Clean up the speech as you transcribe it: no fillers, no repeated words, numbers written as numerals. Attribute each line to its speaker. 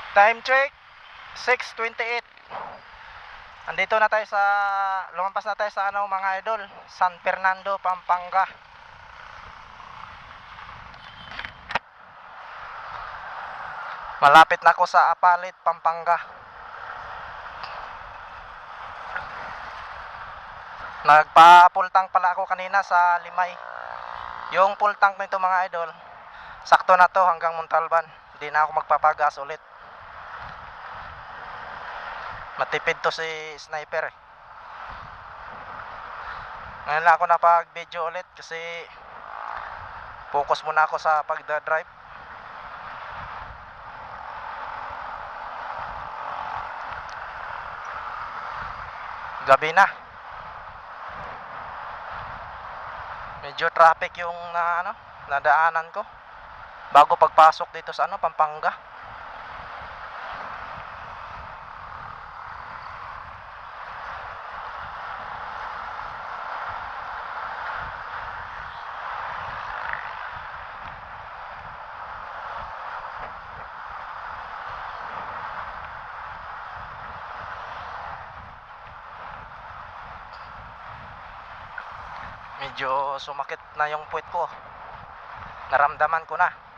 Speaker 1: Time check 6:28. Andito na tayo sa lumampas na tayo sa mga idol, San Fernando, Pampanga. Malapit na ako sa Apalit, Pampanga. Nagpa-full tank pala ako kanina sa Limay. Yung full tank nito mga idol, sakto na to hanggang Montalban. Hindi na ako magpapagas ulit. Matipid to si Sniper eh. Ngayon lang ako napag-video ulit kasi focus muna ako sa pagdadrive. Gabi na. Medyo traffic yung nadaanan ko bago pagpasok dito sa Pampanga. Medyo sumakit na yung puwet ko. Naramdaman ko na.